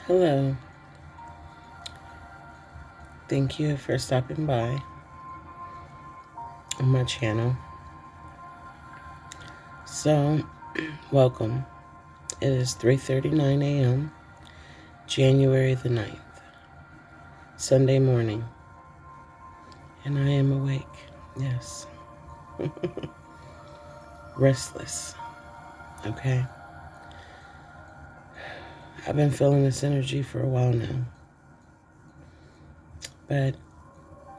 Hello. Thank you for stopping by on my channel. So, welcome. It is 3:39 a.m., January the 9th, Sunday morning, and I am awake. Yes. Restless. Okay. I've been feeling this energy for a while now. But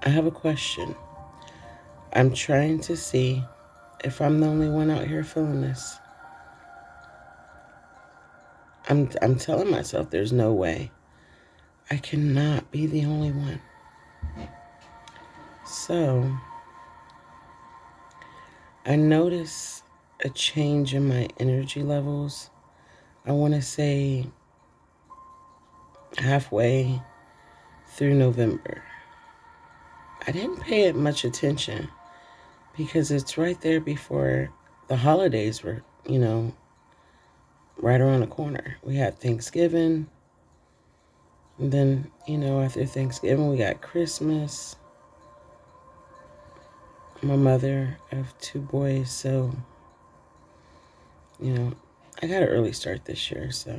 I have a question. I'm trying to see if I'm the only one out here feeling this. I'm telling myself there's no way. I cannot be the only one. So, I notice a change in my energy levels. I want to say halfway through November. I didn't pay it much attention because it's right there before the holidays were, right around the corner. We had Thanksgiving. And then, after Thanksgiving, we got Christmas. I'm a mother of two boys, so, I got an early start this year, so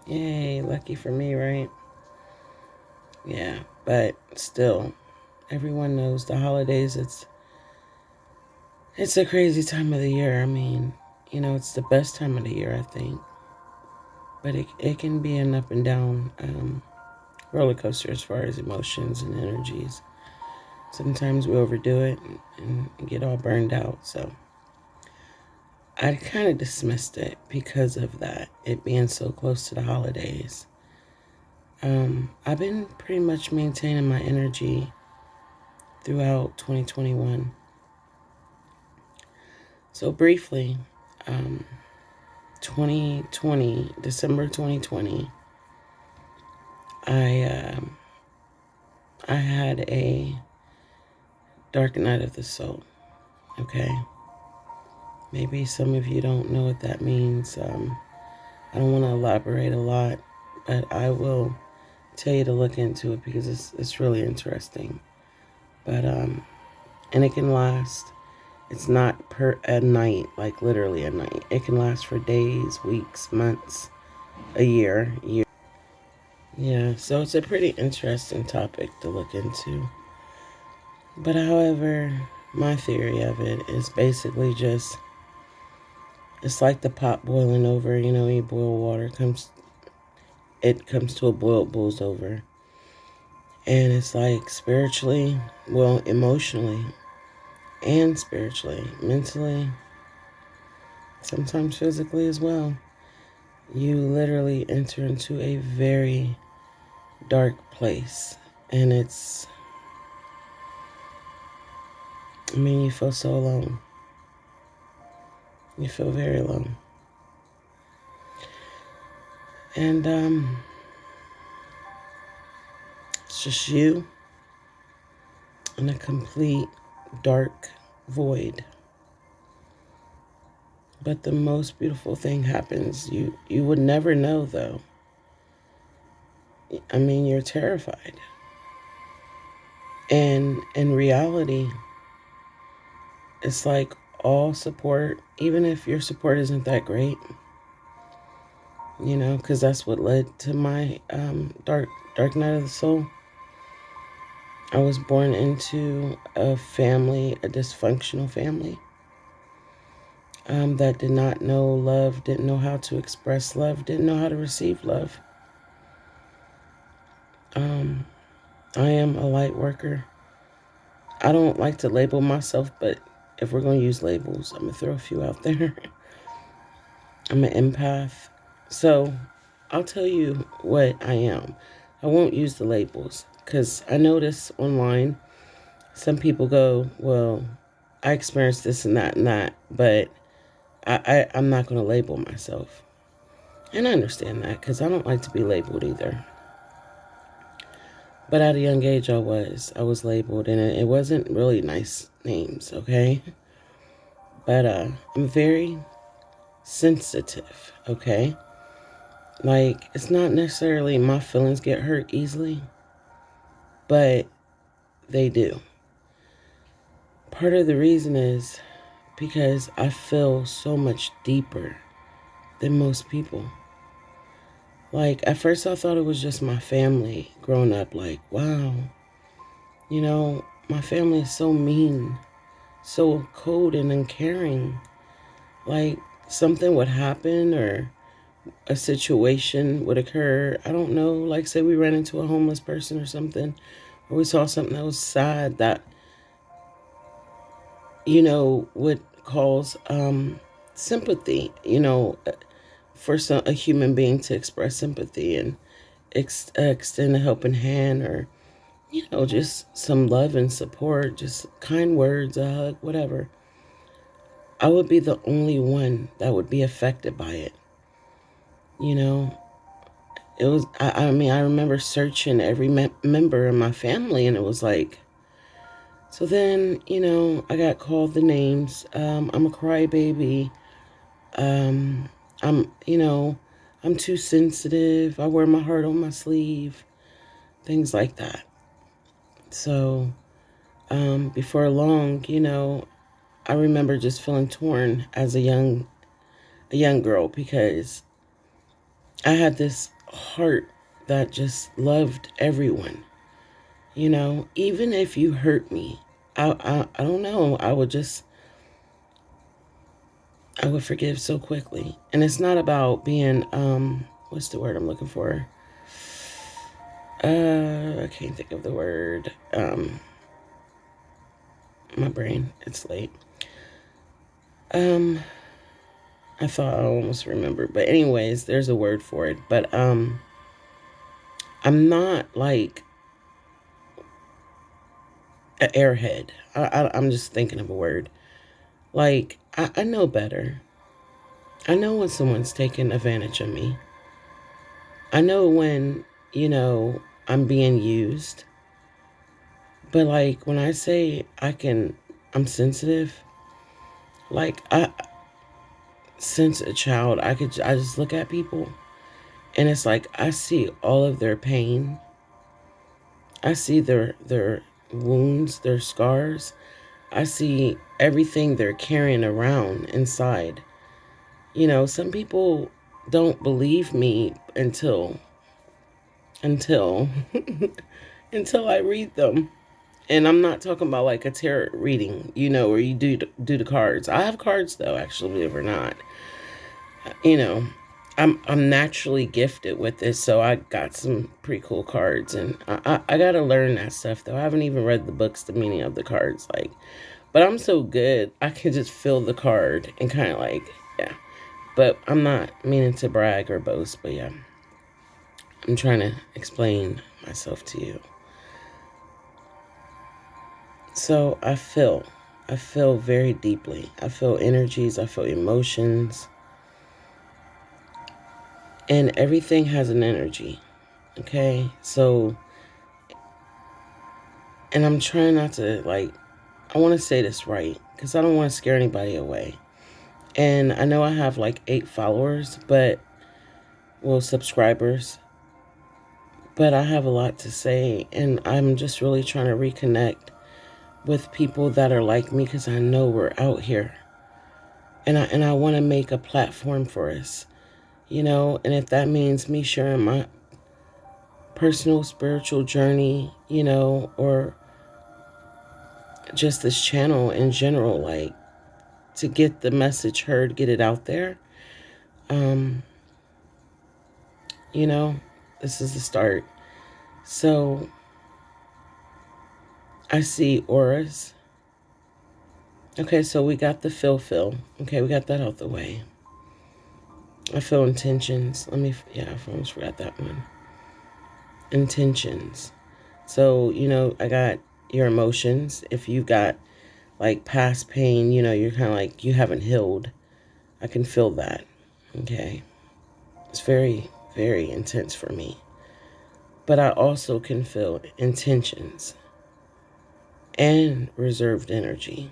yay, lucky for me, right? Yeah, but still, everyone knows the holidays, it's a crazy time of the year. I mean, it's the best time of the year, I think. But it can be an up and down roller coaster as far as emotions and energies. Sometimes we overdo it and get all burned out. So I kind of dismissed it because of that, it being so close to the holidays. I've been pretty much maintaining my energy throughout 2021. So briefly, 2020, December 2020, I had a dark night of the soul. Okay, maybe some of you don't know what that means. I don't want to elaborate a lot, but I will tell you to look into it because it's really interesting. But and it can last. It's not per a night, like literally a night. It can last for days, weeks, months, a year. Yeah, so it's a pretty interesting topic to look into. But however, my theory of it is basically just, it's like the pot boiling over. You boil water, it comes to a boil, it boils over. And it's like spiritually, well, emotionally and spiritually, mentally, sometimes physically as well. You literally enter into a very dark place. And you feel so alone. You feel very alone. And it's just you in a complete dark void. But the most beautiful thing happens. You would never know, though. You're terrified. And in reality, it's like all support, even if your support isn't that great, because that's what led to my dark night of the soul. I was born into a dysfunctional family that did not know love, didn't know how to express love, didn't know how to receive love. I am a light worker. I don't like to label myself, but if we're going to use labels, I'm going to throw a few out there. I'm an empath. So I'll tell you what I am. I won't use the labels because I notice online some people go, well, I experienced this and that, but I'm not going to label myself. And I understand that because I don't like to be labeled either. But at a young age, I was labeled, and it wasn't really nice names, okay? But I'm very sensitive, okay? Like, it's not necessarily my feelings get hurt easily, but they do. Part of the reason is because I feel so much deeper than most people. Like, at first I thought it was just my family growing up. Like, wow, my family is so mean, so cold and uncaring. Like, something would happen or a situation would occur. I don't know, like, say we ran into a homeless person or something, or we saw something that was sad that, would cause sympathy, for a human being to express sympathy and extend a helping hand, or, just some love and support, just kind words, a hug, whatever. I would be the only one that would be affected by it. You know, it was, I mean, I remember searching every member in my family, and it was like, so then, I got called the names. I'm a crybaby. Um, I'm, you know, I'm too sensitive. I wear my heart on my sleeve, things like that. So, before long, I remember just feeling torn as a young girl, because I had this heart that just loved everyone. Even if you hurt me, I don't know. I would forgive so quickly. And it's not about being, what's the word I'm looking for? I can't think of the word. My brain, it's late. Um, I thought I almost remembered, but anyways, there's a word for it. But I'm not like an airhead. I'm just thinking of a word. Like, I know better. I know when someone's taking advantage of me. I know when, I'm being used. But like, when I say I'm sensitive, like, since a child, I just look at people, and it's like, I see all of their pain. I see their wounds, their scars. I see everything they're carrying around inside. Some people don't believe me until until I read them. And I'm not talking about like a tarot reading, where you do the cards. I have cards though, actually, believe it or not. You know, I'm naturally gifted with this, so I got some pretty cool cards, and I gotta learn that stuff though. I haven't even read the books, the meaning of the cards, like, but I'm so good, I can just feel the card and kind of like, yeah. But I'm not meaning to brag or boast, but yeah, I'm trying to explain myself to you. So I feel very deeply. I feel energies, I feel emotions, and everything has an energy. Okay. So, and I'm trying not to, like, I want to say this right, because I don't want to scare anybody away. And I know I have like 8 followers, well, subscribers, but I have a lot to say. And I'm just really trying to reconnect with people that are like me, because I know we're out here. And I want to make a platform for us, and if that means me sharing my personal spiritual journey, or just this channel in general, like, to get the message heard, get it out there, um, you know, this is the start. So I see auras. Okay, so we got the feel. Okay, we got that out the way. I feel intentions. I almost forgot that one. Intentions. So, I got your emotions. If you've got like past pain, you're kind of like, you haven't healed. I can feel that. Okay. It's very, very intense for me. But I also can feel intentions and reserved energy.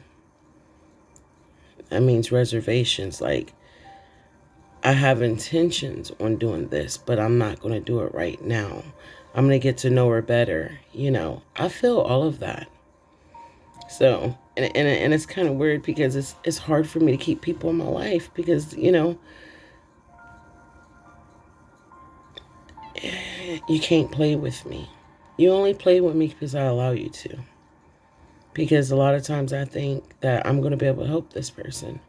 That means reservations. Like, I have intentions on doing this, but I'm not going to do it right now. I'm going to get to know her better. I feel all of that. So, and it's kind of weird because it's hard for me to keep people in my life because, you can't play with me. You only play with me because I allow you to. Because a lot of times I think that I'm going to be able to help this person.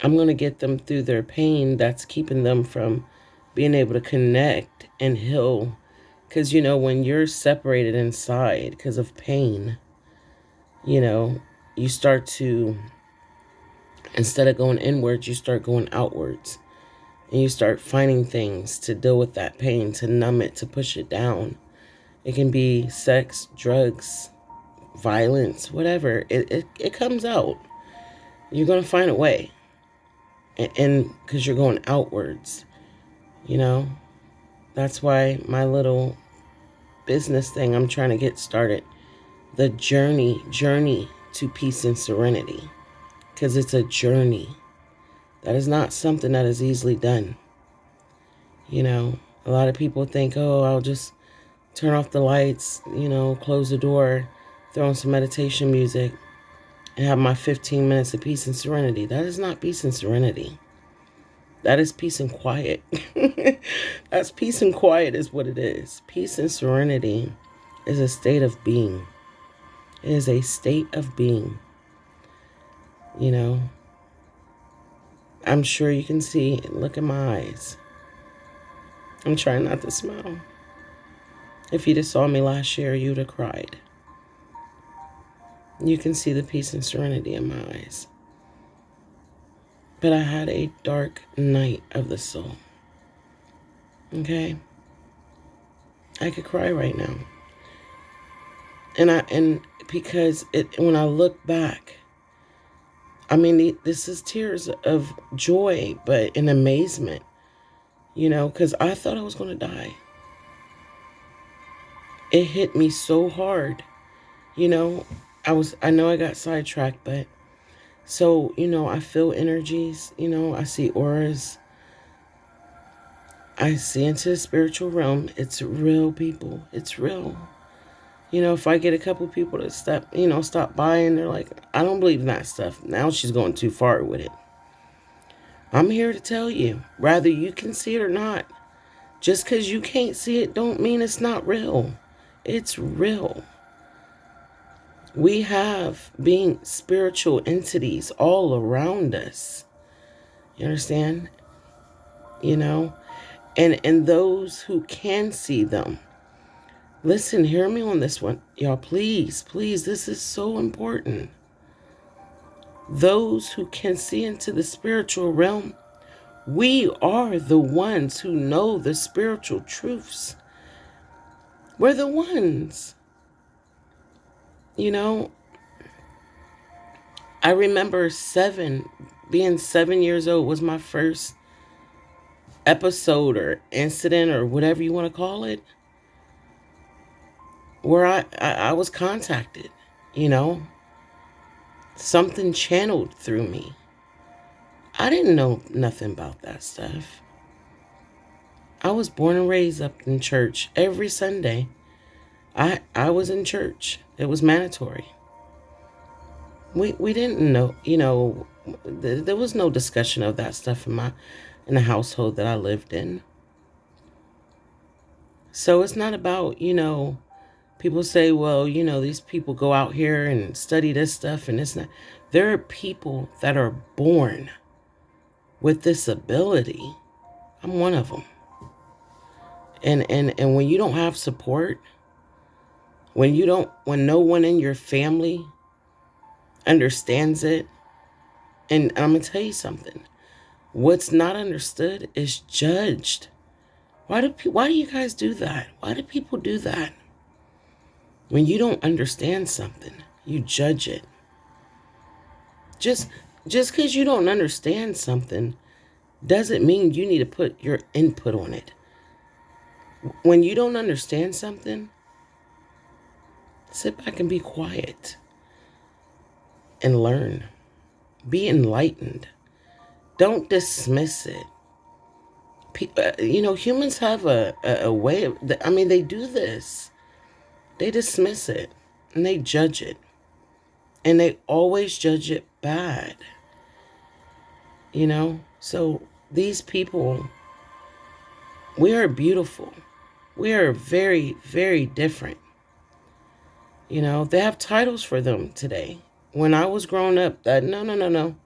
I'm going to get them through their pain that's keeping them from being able to connect and heal. Because, when you're separated inside because of pain, you start to, instead of going inwards, you start going outwards. And you start finding things to deal with that pain, to numb it, to push it down. It can be sex, drugs, violence, whatever. It comes out. You're going to find a way. And because you're going outwards, that's why my little business thing I'm trying to get started, the journey to peace and serenity, because it's a journey. That is not something that is easily done. A lot of people think, oh, I'll just turn off the lights, close the door, throw on some meditation music, and have my 15 minutes of peace and serenity. That is not peace and serenity. That is peace and quiet. That's peace and quiet is what it is. Peace and serenity is a state of being. It is a state of being. I'm sure you can see, look in my eyes. I'm trying not to smile. If you'd have saw me last year, you'd have cried. You can see the peace and serenity in my eyes. But I had a dark night of the soul. Okay? I could cry right now. And because when I look back, this is tears of joy, but in amazement, because I thought I was going to die. It hit me so hard, I know I got sidetracked, but so, I feel energies, I see auras. I see into the spiritual realm. It's real, people. It's real. If I get a couple people to stop by and they're like, I don't believe in that stuff. Now she's going too far with it. I'm here to tell you, whether you can see it or not, just because you can't see it don't mean it's not real. It's real. We have being spiritual entities all around us. You understand? And those who can see them. Listen, hear me on this one. Y'all, please, this is so important. Those who can see into the spiritual realm, we are the ones who know the spiritual truths. We're the ones. I remember being 7 years old was my first episode or incident or whatever you want to call it, where I was contacted, something channeled through me. I didn't know nothing about that stuff. I was born and raised up in church every Sunday. I was in church. It was mandatory. We didn't know, there was no discussion of that stuff in the household that I lived in. So it's not about, people say, well, these people go out here and study this stuff and this and that. There are people that are born with this ability. I'm one of them. And when you don't have support, when no one in your family understands it, and I'm going to tell you something, what's not understood is judged. Why do you guys do that? Why do people do that? When you don't understand something, you judge it. Just because you don't understand something doesn't mean you need to put your input on it. When you don't understand something, sit back and be quiet and learn. Be enlightened. Don't dismiss it. Humans have a way of, I mean, they do this. They dismiss it and they judge it. And they always judge it bad. So these people, we are beautiful. We are very, very different. They have titles for them today. When I was growing up, no.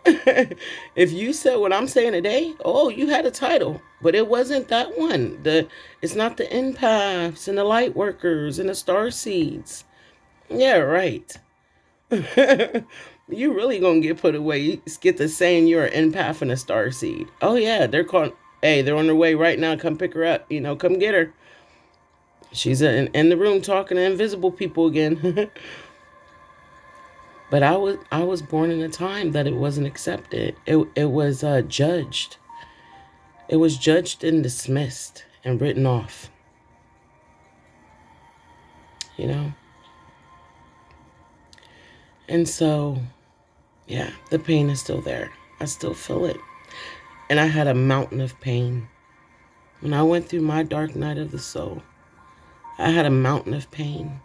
If you said what I'm saying today, oh, you had a title, but it wasn't that one. It's not the empaths and the light workers and the star seeds. Yeah, right. You really gonna get put away. You get the saying you're an empath and a star seed. Oh yeah, they're calling. Hey, they're on their way right now. Come pick her up. Come get her. She's in the room talking to invisible people again. But I was born in a time that it wasn't accepted. It was judged. It was judged and dismissed and written off. You know. And so, yeah, the pain is still there. I still feel it. And I had a mountain of pain. When I went through my dark night of the soul, I had a mountain of pain.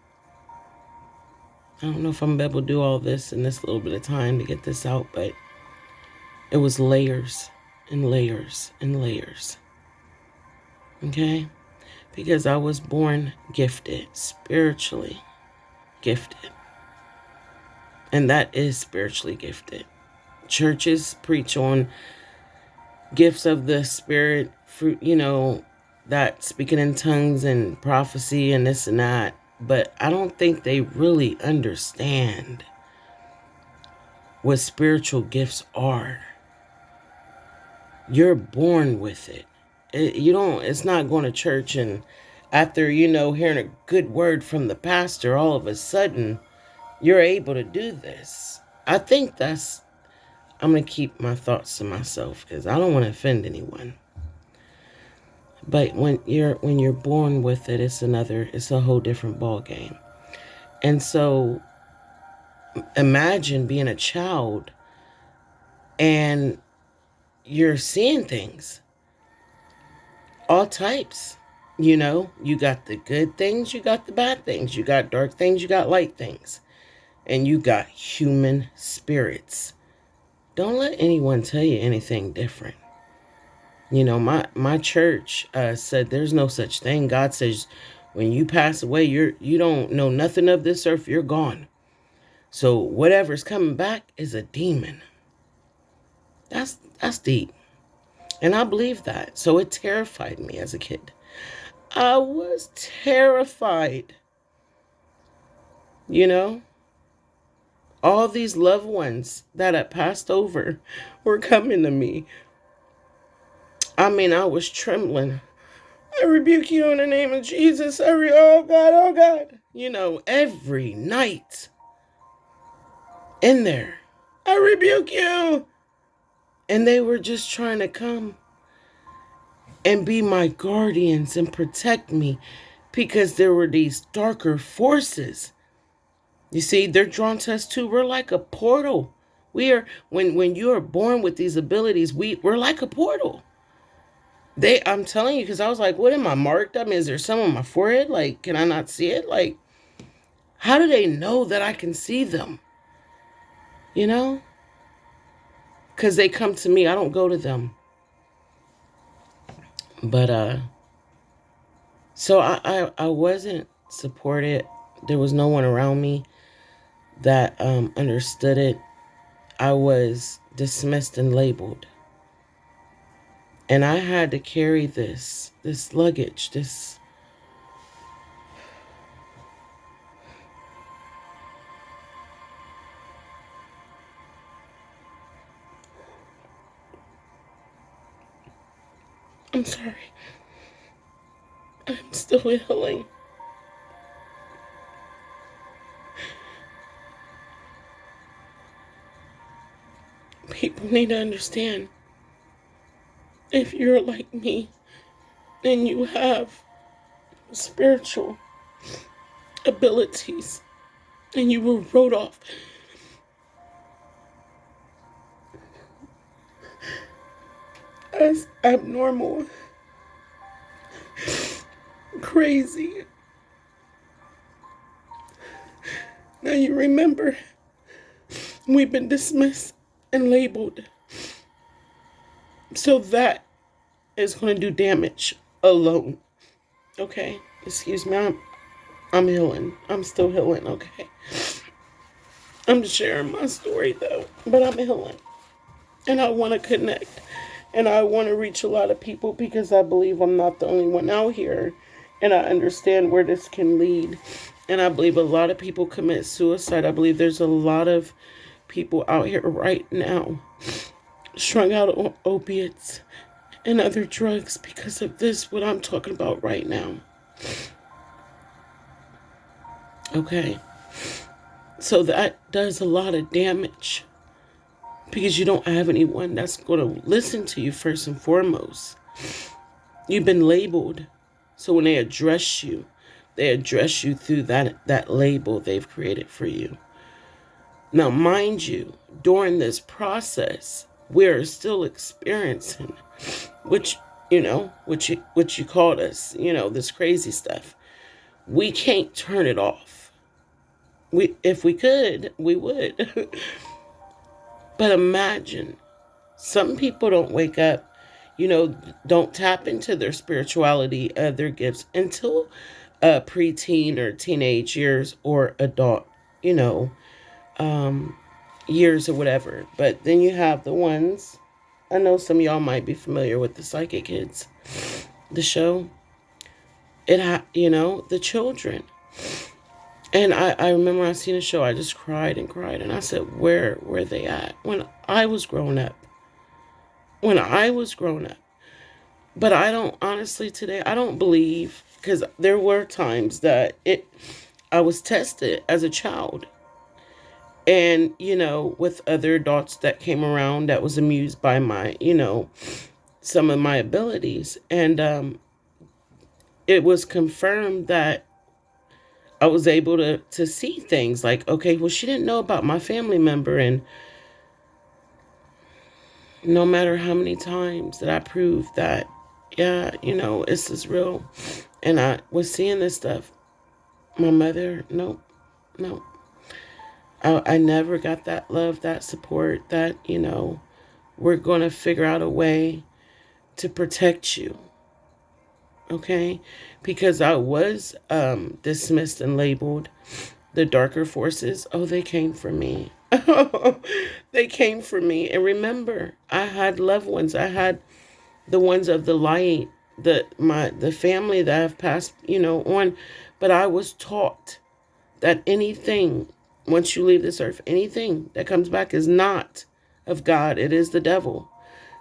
I don't know if I'm able to do all this in this little bit of time to get this out, but it was layers and layers and layers. Okay? Because I was born gifted, spiritually gifted. And that is spiritually gifted. Churches preach on gifts of the spirit, fruit, that speaking in tongues and prophecy and this and that. But I don't think they really understand what spiritual gifts are. You're born with it. It's not going to church and after, hearing a good word from the pastor, all of a sudden you're able to do this. I think I'm going to keep my thoughts to myself because I don't want to offend anyone. But when you're born with it, it's a whole different ball game. And so imagine being a child and you're seeing things, all types. You got the good things, you got the bad things, you got dark things, you got light things, and you got human spirits. Don't let anyone tell you anything different. My church said there's no such thing. God says when you pass away, you don't know nothing of this earth, you're gone. So whatever's coming back is a demon. That's deep. And I believe that. So it terrified me as a kid. I was terrified. All these loved ones that had passed over were coming to me. I mean, I was trembling. I rebuke you in the name of Jesus. Oh God, oh God. Every night in there, I rebuke you. And they were just trying to come and be my guardians and protect me because there were these darker forces. You see, they're drawn to us too. We're like a portal. We are, when you are born with these abilities, we're like a portal. I'm telling you, because I was like, what am I marked? I mean, is there some on my forehead? Like, can I not see it? Like, how do they know that I can see them? Because they come to me. I don't go to them. But, so I wasn't supported. There was no one around me that understood it. I was dismissed and labeled. And I had to carry this luggage, I'm sorry. I'm still healing. People need to understand, if you're like me and you have spiritual abilities and you were wrote off, as abnormal, crazy. Now you remember, we've been dismissed and labeled. So that is going to do damage alone. Okay? Excuse me. I'm healing. I'm still healing, okay? I'm sharing my story though, but I'm healing. And I want to connect. And I want to reach a lot of people because I believe I'm not the only one out here. And I understand where this can lead. And I believe a lot of people commit suicide. I believe there's a lot of people out here right now strung out on opiates and other drugs because of this, what I'm talking about right now. Okay? So that does a lot of damage because you don't have anyone that's going to listen to you first and foremost. You've been labeled. So when they address you through that label they've created for you. Now, mind you, during this process, we're still experiencing, which you called us, this crazy stuff. We can't turn it off. If we could, we would. But imagine, some people don't wake up, don't tap into their spirituality, their gifts until preteen or teenage years or adult, years or whatever. But then you have the ones, I know some of y'all might be familiar with the Psychic Kids, the show. The children. And I remember I seen a show, I just cried and cried. And I said, where were they at when I was growing up? When I was growing up. But I don't, honestly, today, I don't believe, because there were times that I was tested as a child. And, with other adults that came around that was amused by my, some of my abilities. And it was confirmed that I was able to see things like, okay, well, she didn't know about my family member. And no matter how many times that I proved that, yeah, this is real. And I was seeing this stuff. My mother, no. I never got that love, that support, that, we're going to figure out a way to protect you. Okay? Because I was dismissed and labeled. The darker forces, they came for me. They came for me. And remember, I had loved ones. I had the ones of the light, the family that have passed, on. But I was taught that anything, once you leave this earth, anything that comes back is not of God. It is the devil.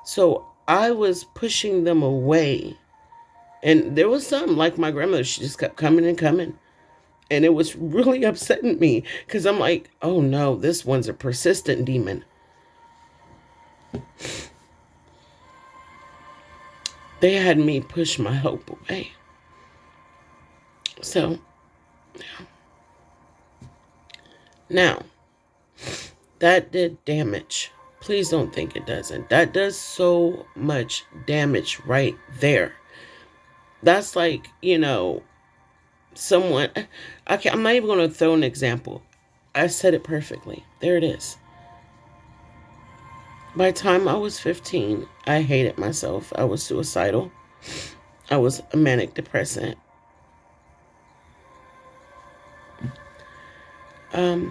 So I was pushing them away. And there was some, like my grandmother, she just kept coming and coming. And it was really upsetting me because I'm like, oh no, this one's a persistent demon. They had me push my hope away. So, yeah. Now, that did damage. Please don't think it doesn't. That does so much damage right there. That's like, someone, I'm not even going to throw an example. I said it perfectly. There it is. By the time I was 15, I hated myself. I was suicidal. I was a manic depressant. I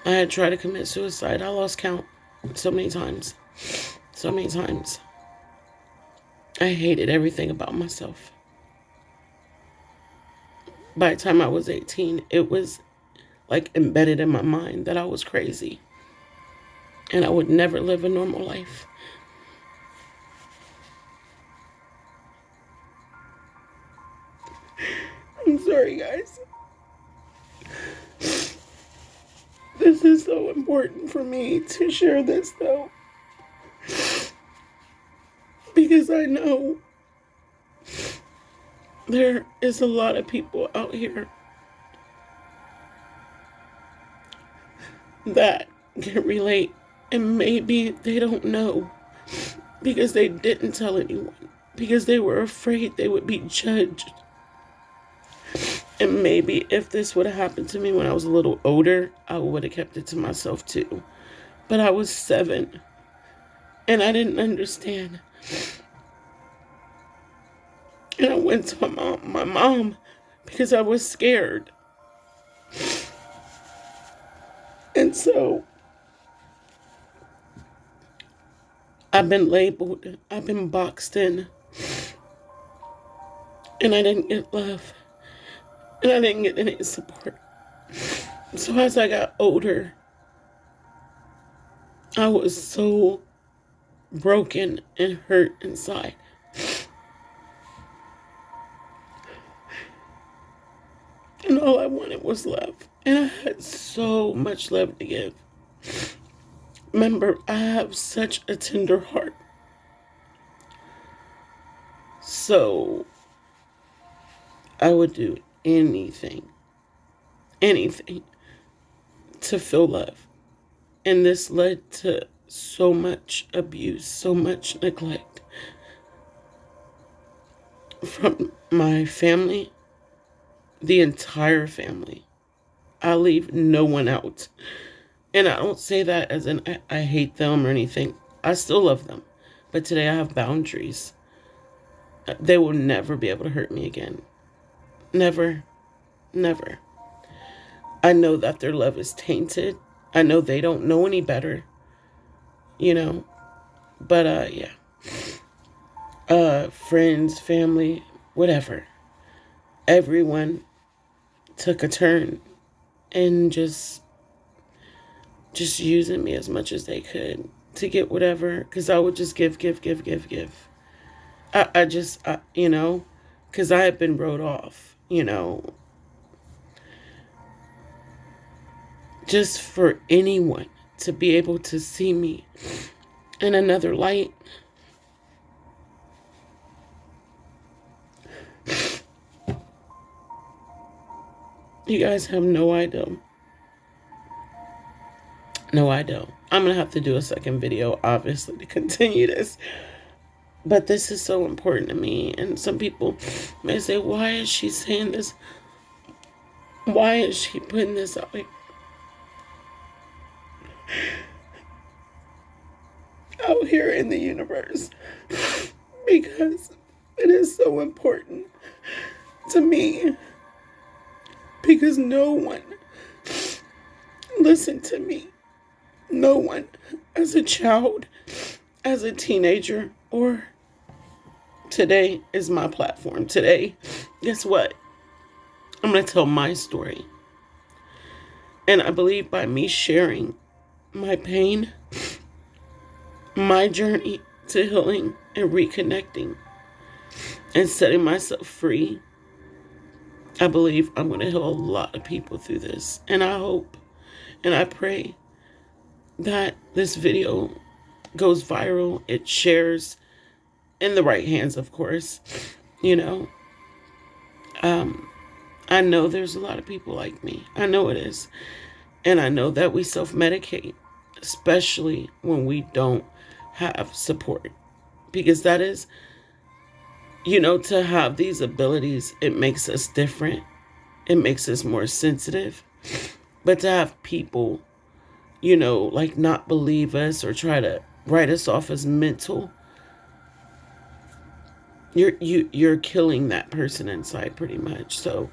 had tried to commit suicide. I lost count so many times. So many times. I hated everything about myself. By the time I was 18, it was like embedded in my mind that I was crazy. And I would never live a normal life. I'm sorry, guys. This is so important for me to share this, though. Because I know there is a lot of people out here that can relate, and maybe they don't know because they didn't tell anyone, because they were afraid they would be judged. And maybe if this would have happened to me when I was a little older, I would have kept it to myself too. But I was 7 and I didn't understand. And I went to my mom, because I was scared. And so I've been labeled, I've been boxed in, and I didn't get love, and I didn't get any support. So as I got older, I was so broken and hurt inside. And all I wanted was love. And I had so much love to give. Remember, I have such a tender heart. So I would do anything to feel love. And this led to so much abuse, so much neglect from my family, the entire family. I leave no one out. And I don't say that as in I hate them or anything. I still love them. But today I have boundaries. They will never be able to hurt me again. Never. Never. I know that their love is tainted. I know they don't know any better. You know. But yeah. Friends, family, whatever. Everyone took a turn and just using me as much as they could to get whatever, because I would just give. You know, because I had been wrote off, you know, just for anyone to be able to see me in another light. You guys have no idea. No, I don't. I'm going to have to do a second video, obviously, to continue this. But this is so important to me. And some people may say, why is she saying this? Why is she putting this out here in the universe? Because it is so important to me. Because no one listened to me. No one, as a child, as a teenager, or today is my platform. Today, guess what? I'm going to tell my story. And I believe by me sharing my pain, my journey to healing and reconnecting and setting myself free, I believe I'm going to heal a lot of people through this. And I hope and I pray that this video goes viral. It shares in the right hands, of course. You know, I know there's a lot of people like me. I know it is. And I know that we self-medicate, especially when we don't have support. Because that is, you know, to have these abilities, it makes us different. It makes us more sensitive. But to have people, you know, like not believe us or try to write us off as mental, you're killing that person inside pretty much. So,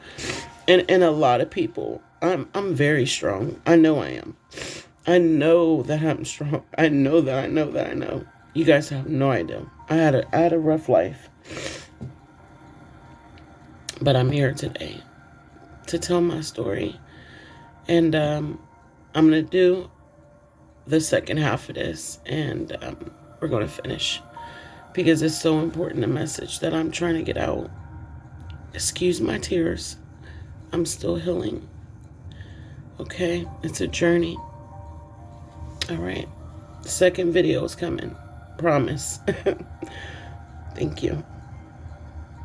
and a lot of people, I'm very strong. I know I am. I know that I'm strong. I know that I know that I know. You guys have no idea. I had a rough life. But I'm here today to tell my story. And I'm going to do the second half of this, and we're going to finish because it's so important, a message that I'm trying to get out. Excuse my tears. I'm still healing. Okay? It's a journey. All right. The second video is coming. Promise. Thank you.